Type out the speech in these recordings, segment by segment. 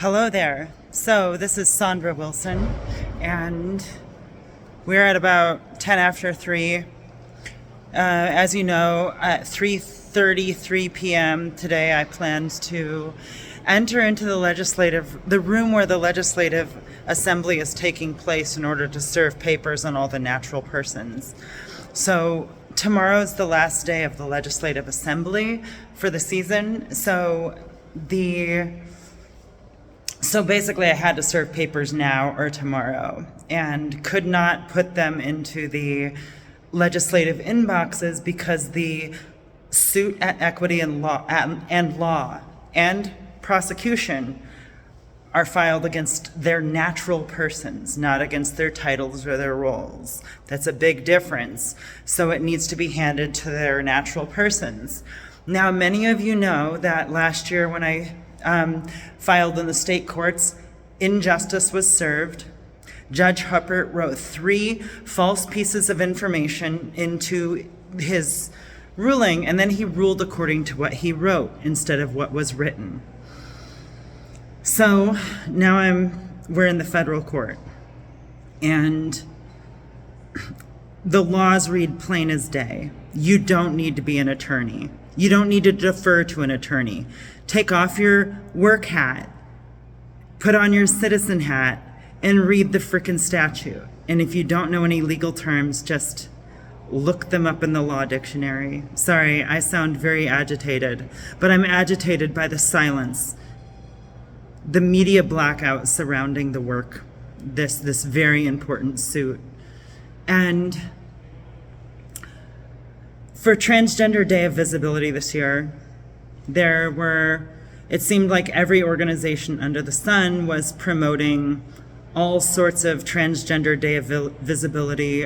Hello there. So this is Sondra Wilson, and we're at about 10 after 3. As you know, at 3:33 p.m. today, I planned to enter into the room where the legislative assembly is taking place in order to serve papers on all the natural persons. So tomorrow's the last day of the legislative assembly for the season. So basically I had to serve papers now or tomorrow and could not put them into the legislative inboxes because the suit at equity and law and prosecution are filed against their natural persons, not against their titles or their roles. That's a big difference. So it needs to be handed to their natural persons. Now, many of you know that last year when I filed in the state courts, injustice was served. Judge Huppert wrote 3 false pieces of information into his ruling, and then he ruled according to what he wrote instead of what was written. So now we're in the federal court, and the laws read plain as day. You don't need to be an attorney. You don't need to defer to an attorney. Take off your work hat, put on your citizen hat, and read the frickin' statute. And if you don't know any legal terms, just look them up in the law dictionary. Sorry, I sound very agitated, but I'm agitated by the silence, the media blackout surrounding the work, this very important suit. And for Transgender Day of Visibility this year, it seemed like every organization under the sun was promoting all sorts of Transgender Day of Visibility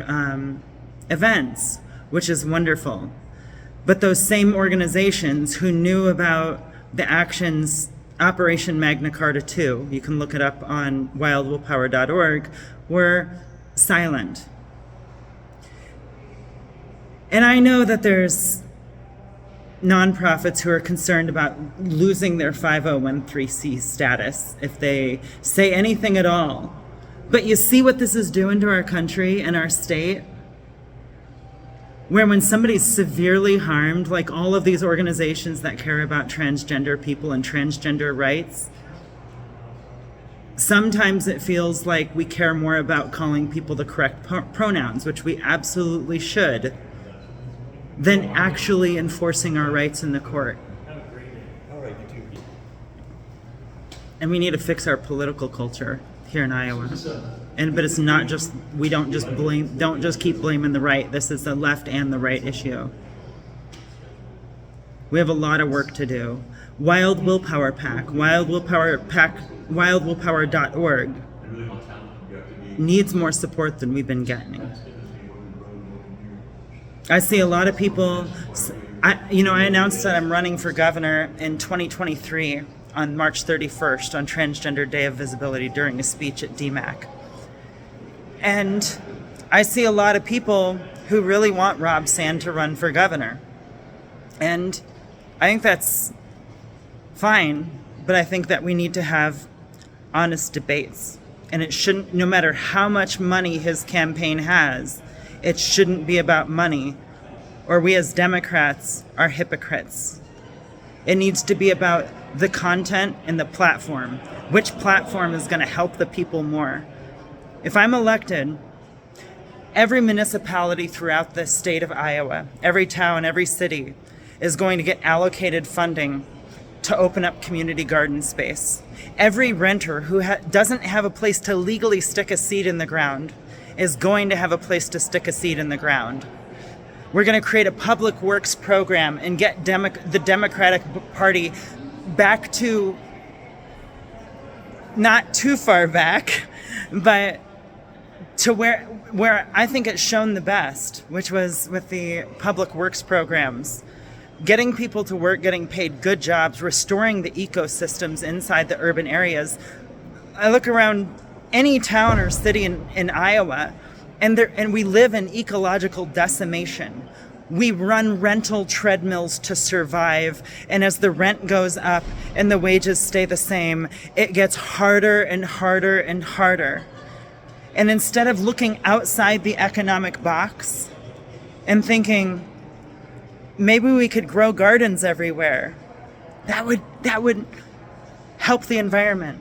events, which is wonderful. But those same organizations who knew about the actions, Operation Magna Carta II, you can look it up on WildWillpower.org, were silent. And I know that there's nonprofits who are concerned about losing their 501(c) status if they say anything at all. But you see what this is doing to our country and our state? Where when somebody's severely harmed, like all of these organizations that care about transgender people and transgender rights, sometimes it feels like we care more about calling people the correct pronouns, which we absolutely should, than actually enforcing our rights in the court. And we need to fix our political culture here in Iowa. But it's not just, don't just keep blaming the right. This is the left and the right issue. We have a lot of work to do. Wild Willpower PAC, WildWillpower.org needs more support than we've been getting. I see a lot of people, I announced that I'm running for governor in 2023 on March 31st on Transgender Day of Visibility during a speech at DMAC. And I see a lot of people who really want Rob Sand to run for governor. And I think that's fine, but I think that we need to have honest debates. And it shouldn't, no matter how much money his campaign has, it shouldn't be about money, or we as Democrats are hypocrites. It needs to be about the content and the platform. Which platform is going to help the people more? If I'm elected, every municipality throughout the state of Iowa, every town, every city, is going to get allocated funding to open up community garden space. Every renter who doesn't have a place to legally stick a seed in the ground is going to have a place to stick a seed in the ground. We're going to create a public works program and get the Democratic Party back to, not too far back, but to where I think it's shown the best, which was with the public works programs. Getting people to work, getting paid good jobs, restoring the ecosystems inside the urban areas. I look around any town or city in Iowa, and we live in ecological decimation. We run rental treadmills to survive, and as the rent goes up and the wages stay the same, it gets harder and harder and harder. And instead of looking outside the economic box and thinking, maybe we could grow gardens everywhere, that would help the environment.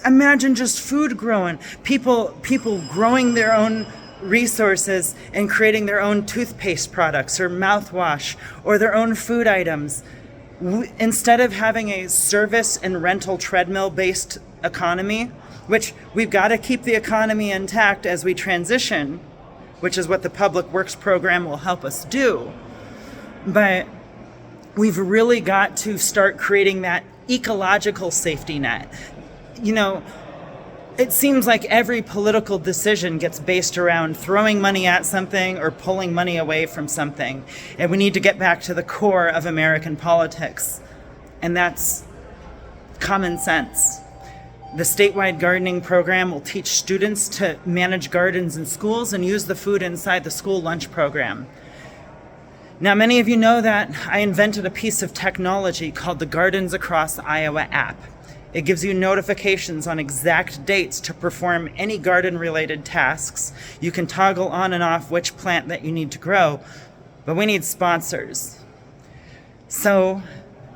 Imagine just food growing, people growing their own resources and creating their own toothpaste products or mouthwash or their own food items. Instead of having a service and rental treadmill based economy, which we've got to keep the economy intact as we transition, which is what the Public Works program will help us do. But we've really got to start creating that ecological safety net. It seems like every political decision gets based around throwing money at something or pulling money away from something. And we need to get back to the core of American politics. And that's common sense. The statewide gardening program will teach students to manage gardens in schools and use the food inside the school lunch program. Now, many of you know that I invented a piece of technology called the Gardens Across Iowa app. It gives you notifications on exact dates to perform any garden-related tasks. You can toggle on and off which plant that you need to grow, but we need sponsors. So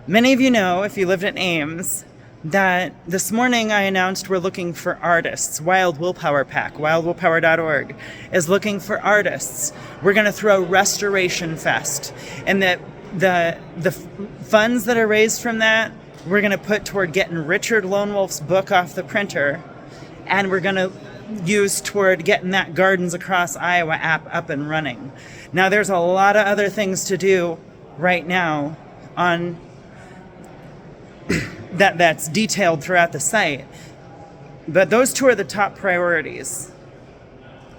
many of you know, if you lived in Ames, that this morning I announced we're looking for artists. WildWillpower PAC, wildwillpower.org, is looking for artists. We're going to throw Restoration Fest, and the funds that are raised from that, we're going to put toward getting Richard Lone Wolf's book off the printer, and we're going to use toward getting that Gardens Across Iowa app up and running. Now, there's a lot of other things to do right now on that's detailed throughout the site, but those two are the top priorities.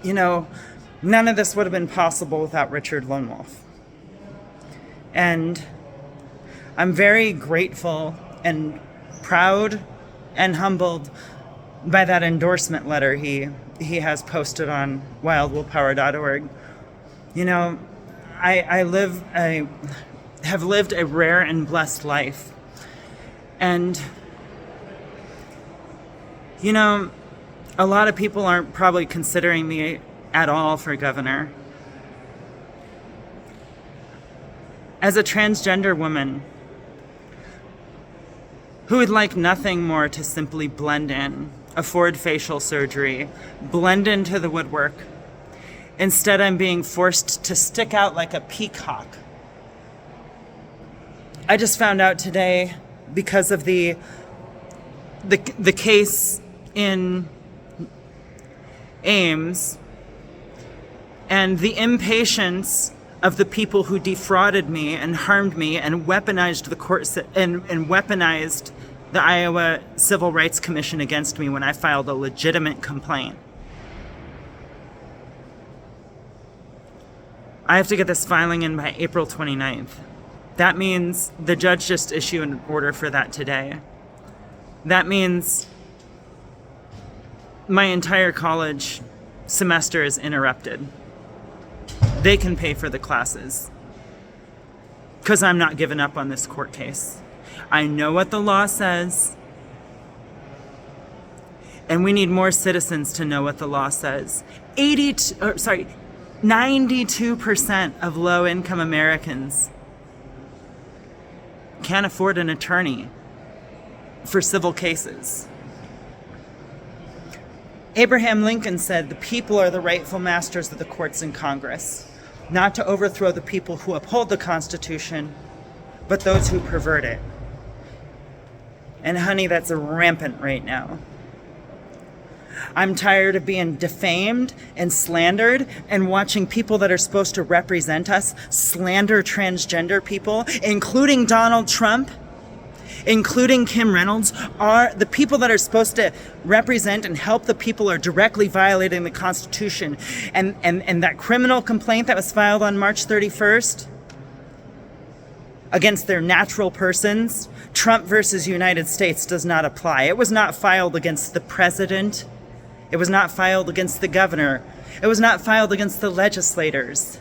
None of this would have been possible without Richard Lone Wolf. And I'm very grateful and proud and humbled by that endorsement letter he has posted on wildwillpower.org. I have lived a rare and blessed life. And, a lot of people aren't probably considering me at all for governor. As a transgender woman who would like nothing more to simply blend in, afford facial surgery, blend into the woodwork, instead I'm being forced to stick out like a peacock. I just found out today, because of the case in Ames and the impatience of the people who defrauded me and harmed me and weaponized the court and weaponized the Iowa Civil Rights Commission against me when I filed a legitimate complaint. I have to get this filing in by April 29th. That means the judge just issued an order for that today. That means my entire college semester is interrupted. They can pay for the classes because I'm not giving up on this court case. I know what the law says, and we need more citizens to know what the law says. 92% of low-income Americans can't afford an attorney for civil cases. Abraham Lincoln said, "The people are the rightful masters of the courts and Congress, not to overthrow the people who uphold the Constitution, but those who pervert it." And honey, that's rampant right now. I'm tired of being defamed and slandered and watching people that are supposed to represent us slander transgender people, including Donald Trump, including Kim Reynolds. Are the people that are supposed to represent and help the people are directly violating the Constitution. And that criminal complaint that was filed on March 31st against their natural persons, Trump versus United States, does not apply. It was not filed against the president. It was not filed against the governor. It was not filed against the legislators.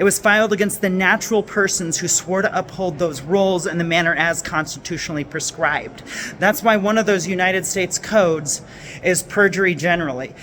It was filed against the natural persons who swore to uphold those roles in the manner as constitutionally prescribed. That's why one of those United States codes is perjury generally.